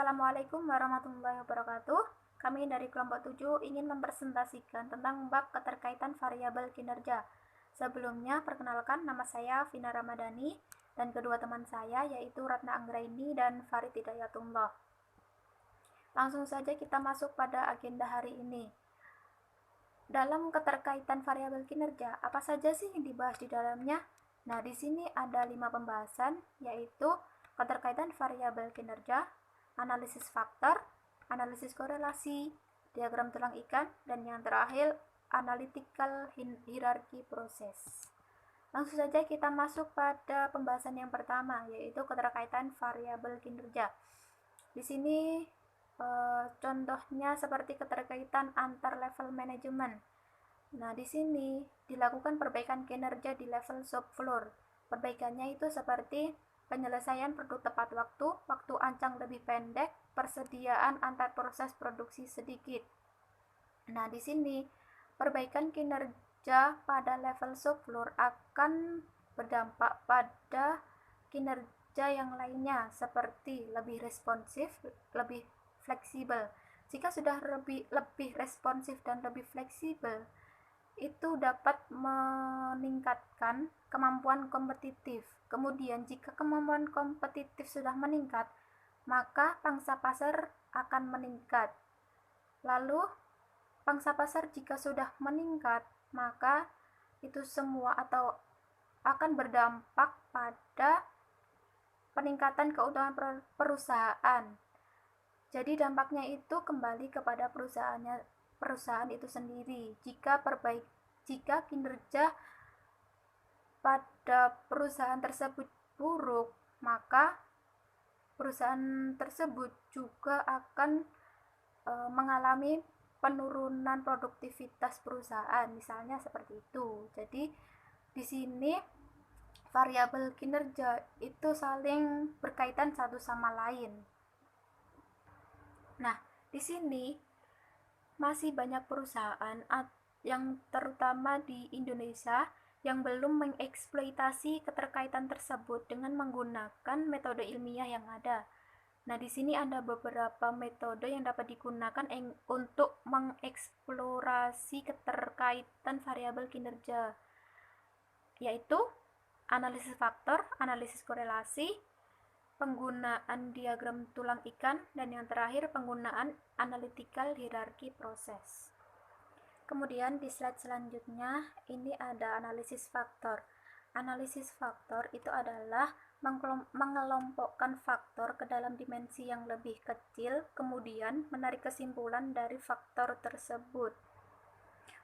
Assalamualaikum warahmatullahi wabarakatuh. Kami dari kelompok 7 ingin mempresentasikan tentang bab keterkaitan variabel kinerja. Sebelumnya, perkenalkan, nama saya Vina Ramadhani dan kedua teman saya yaitu Ratna Anggraini dan Farid Hidayatullah. Langsung saja kita masuk pada agenda hari ini. Dalam keterkaitan variabel kinerja, apa saja sih yang dibahas di dalamnya? Nah, di sini ada 5 pembahasan, yaitu keterkaitan variabel kinerja, analisis faktor, analisis korelasi, diagram tulang ikan, dan yang terakhir analytical hierarchy process. Langsung saja kita masuk pada pembahasan yang pertama, yaitu keterkaitan variabel kinerja. Di sini contohnya seperti keterkaitan antar level manajemen. Nah, di sini dilakukan perbaikan kinerja di level shop floor. Perbaikannya itu seperti penyelesaian produk tepat waktu, waktu ancang lebih pendek, persediaan antar proses produksi sedikit. Nah, di sini perbaikan kinerja pada level shop floor akan berdampak pada kinerja yang lainnya seperti lebih responsif, lebih fleksibel. Jika sudah lebih responsif dan lebih fleksibel, itu dapat meningkatkan kemampuan kompetitif. Kemudian jika kemampuan kompetitif sudah meningkat, maka pangsa pasar akan meningkat. Lalu pangsa pasar jika sudah meningkat, maka itu semua atau akan berdampak pada peningkatan keuntungan perusahaan. Jadi dampaknya itu kembali kepada perusahaan itu sendiri. Jika kinerja pada perusahaan tersebut buruk, maka perusahaan tersebut juga akan mengalami penurunan produktivitas perusahaan, misalnya seperti itu. Jadi di sini variabel kinerja itu saling berkaitan satu sama lain. Nah, di sini masih banyak perusahaan yang terutama di Indonesia yang belum mengeksploitasi keterkaitan tersebut dengan menggunakan metode ilmiah yang ada. Nah, di sini ada beberapa metode yang dapat digunakan untuk mengeksplorasi keterkaitan variabel kinerja, yaitu analisis faktor, analisis korelasi, penggunaan diagram tulang ikan, dan yang terakhir penggunaan analytical hierarchy process. Kemudian di slide selanjutnya ini ada analisis faktor. Analisis faktor itu adalah mengelompokkan faktor ke dalam dimensi yang lebih kecil, kemudian menarik kesimpulan dari faktor tersebut.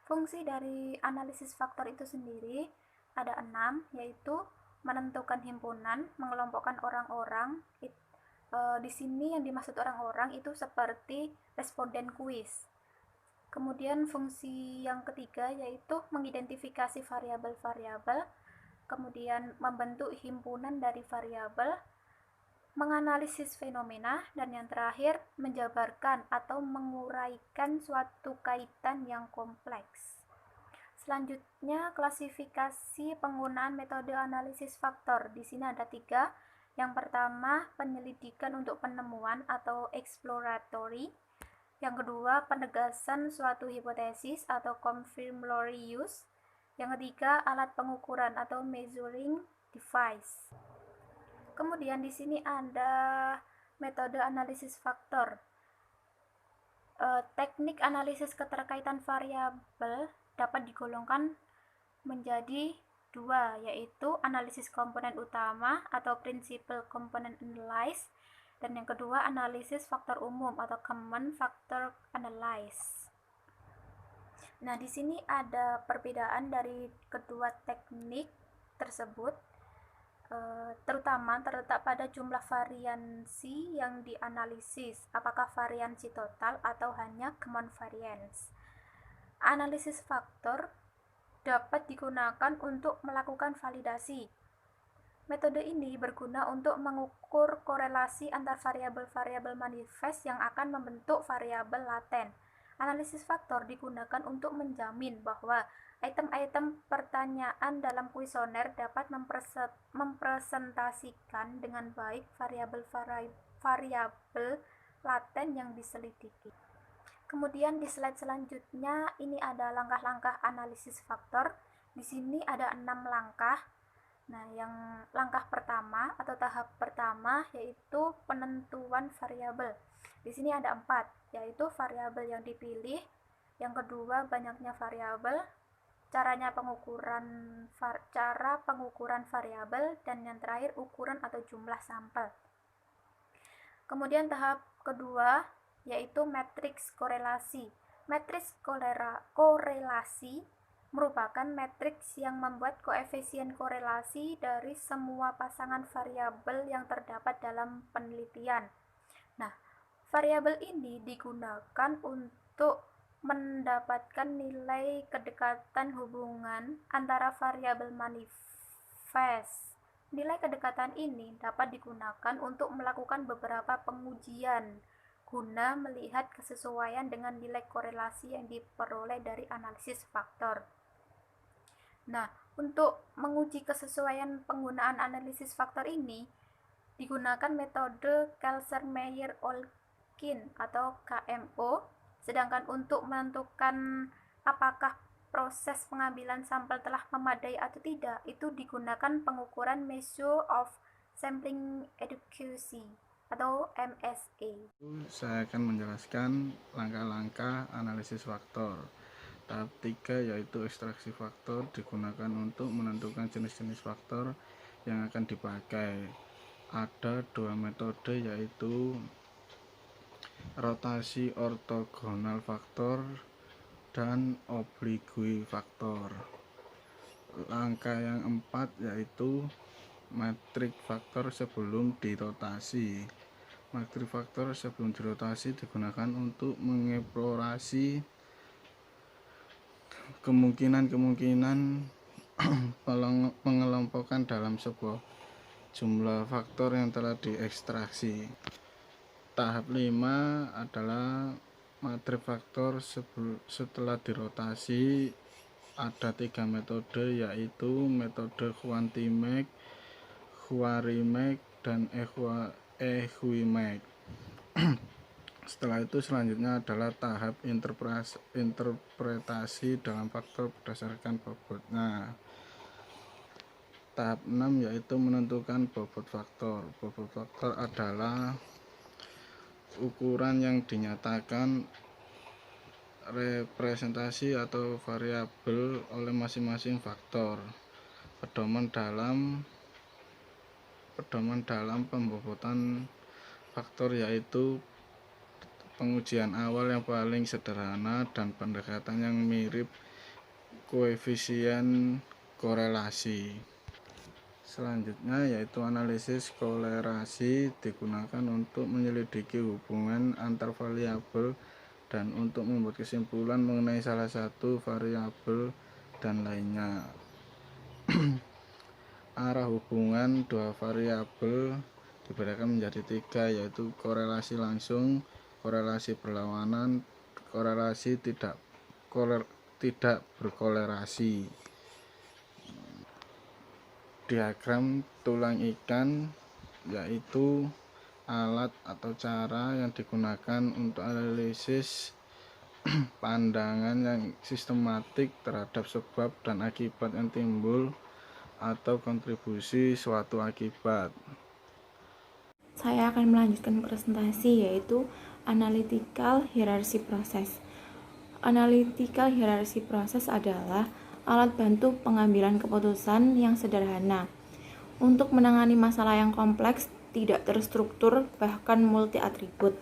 Fungsi dari analisis faktor itu sendiri ada 6, yaitu menentukan himpunan, mengelompokkan orang-orang. Di sini yang dimaksud orang-orang itu seperti responden kuis. Kemudian fungsi yang ketiga yaitu mengidentifikasi variabel-variabel, kemudian membentuk himpunan dari variabel, menganalisis fenomena, dan yang terakhir menjabarkan atau menguraikan suatu kaitan yang kompleks. Selanjutnya, klasifikasi penggunaan metode analisis faktor. Di sini ada 3. Yang pertama, penyelidikan untuk penemuan atau exploratory. Yang kedua, penegasan suatu hipotesis atau confirmatory use. Yang ketiga, alat pengukuran atau measuring device. Kemudian di sini ada metode analisis faktor. Teknik analisis keterkaitan variabel dapat digolongkan menjadi 2, yaitu analisis komponen utama atau principal component analysis, dan yang kedua analisis faktor umum atau common factor analysis. Nah, di sini ada perbedaan dari kedua teknik tersebut, terutama terletak pada jumlah variansi yang dianalisis, apakah variansi total atau hanya common variance. Analisis faktor dapat digunakan untuk melakukan validasi. Metode ini berguna untuk mengukur korelasi antar variabel-variabel manifest yang akan membentuk variabel laten. Analisis faktor digunakan untuk menjamin bahwa item-item pertanyaan dalam kuesioner dapat mempresentasikan dengan baik variabel laten yang diselidiki. Kemudian di slide selanjutnya ini ada langkah-langkah analisis faktor. Di sini ada 6 langkah. Nah, yang langkah pertama atau tahap pertama yaitu penentuan variabel. Di sini ada 4, yaitu variabel yang dipilih, yang kedua banyaknya variabel, cara pengukuran variabel, dan yang terakhir ukuran atau jumlah sampel. Kemudian tahap kedua yaitu matriks korelasi. Matriks korelasi merupakan matriks yang membuat koefisien korelasi dari semua pasangan variabel yang terdapat dalam penelitian. Nah, variabel ini digunakan untuk mendapatkan nilai kedekatan hubungan antara variabel manifest. Nilai kedekatan ini dapat digunakan untuk melakukan beberapa pengujian guna melihat kesesuaian dengan nilai korelasi yang diperoleh dari analisis faktor. Nah, untuk menguji kesesuaian penggunaan analisis faktor ini digunakan metode Kelser-Meyer-Olkin atau KMO, sedangkan untuk menentukan apakah proses pengambilan sampel telah memadai atau tidak, itu digunakan pengukuran Measure of Sampling Adequacy atau MSA. Saya akan menjelaskan langkah-langkah analisis faktor. Tahap 3 yaitu ekstraksi faktor, digunakan untuk menentukan jenis-jenis faktor yang akan dipakai. Ada 2 metode yaitu rotasi ortogonal faktor dan oblique faktor. Langkah yang 4 yaitu matrik faktor sebelum dirotasi. Matrik faktor sebelum dirotasi digunakan untuk mengeksplorasi kemungkinan pengelompokan dalam sebuah jumlah faktor yang telah diekstraksi. Tahap 5 adalah matrik faktor setelah dirotasi. Ada 3 metode yaitu metode Quantimax, Huarimax, dan Ehuimax. Setelah itu selanjutnya adalah tahap interpretasi dalam faktor berdasarkan bobotnya. Tahap 6 yaitu menentukan bobot faktor. Bobot faktor adalah ukuran yang dinyatakan representasi atau variabel oleh masing-masing faktor. Pedoman dalam pembobotan faktor yaitu pengujian awal yang paling sederhana dan pendekatan yang mirip koefisien korelasi. Selanjutnya yaitu analisis korelasi, digunakan untuk menyelidiki hubungan antar variabel dan untuk membuat kesimpulan mengenai salah satu variabel dan lainnya. Arah hubungan dua variabel dibedakan menjadi 3 yaitu korelasi langsung, korelasi berlawanan, korelasi tidak berkorelasi. Diagram tulang ikan yaitu alat atau cara yang digunakan untuk analisis pandangan yang sistematik terhadap sebab dan akibat yang timbul atau kontribusi suatu akibat. Saya akan melanjutkan presentasi yaitu Analytical Hierarchy Process. Analytical Hierarchy Process adalah alat bantu pengambilan keputusan yang sederhana untuk menangani masalah yang kompleks, tidak terstruktur, bahkan multi atribut.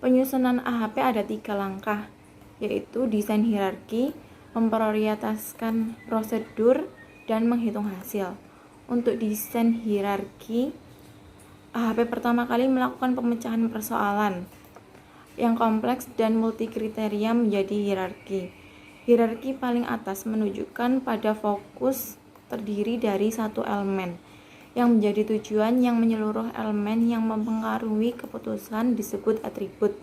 Penyusunan AHP ada 3 langkah, yaitu desain hierarki, memprioritaskan prosedur, dan menghitung hasil. Untuk desain hierarki, AHP pertama kali melakukan pemecahan persoalan yang kompleks dan multi kriteria menjadi hierarki. Hierarki paling atas menunjukkan pada fokus terdiri dari satu elemen yang menjadi tujuan yang menyeluruh. Elemen yang mempengaruhi keputusan disebut atribut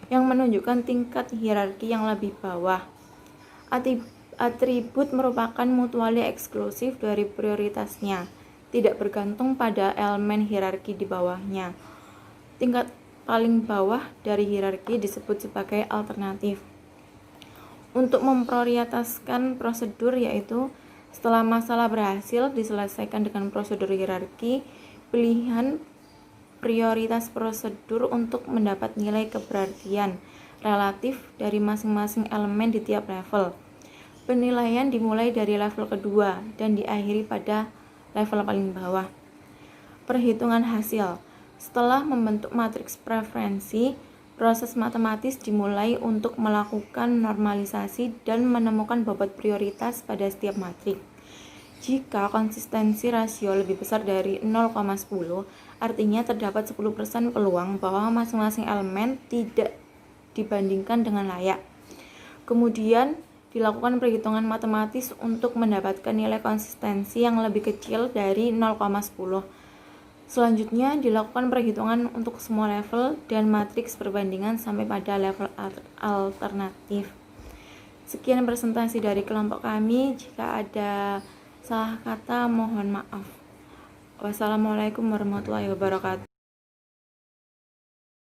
yang menunjukkan tingkat hierarki yang lebih bawah. Atribut merupakan mutually eksklusif dari prioritasnya, tidak bergantung pada elemen hierarki di bawahnya. Tingkat paling bawah dari hierarki disebut sebagai alternatif. Untuk memprioritaskan prosedur, yaitu setelah masalah berhasil diselesaikan dengan prosedur hierarki, pilihan prioritas prosedur untuk mendapat nilai keberartian relatif dari masing-masing elemen di tiap level. Penilaian dimulai dari level kedua dan diakhiri pada level paling bawah. Perhitungan hasil. Setelah membentuk matriks preferensi, proses matematis dimulai untuk melakukan normalisasi dan menemukan bobot prioritas pada setiap matriks. Jika konsistensi rasio lebih besar dari 0,10, artinya terdapat 10% peluang bahwa masing-masing elemen tidak dibandingkan dengan layak. Kemudian dilakukan perhitungan matematis untuk mendapatkan nilai konsistensi yang lebih kecil dari 0,10. Selanjutnya dilakukan perhitungan untuk semua level dan matriks perbandingan sampai pada level alternatif. Sekian presentasi dari kelompok kami. Jika ada salah kata mohon maaf. Wassalamualaikum warahmatullahi wabarakatuh.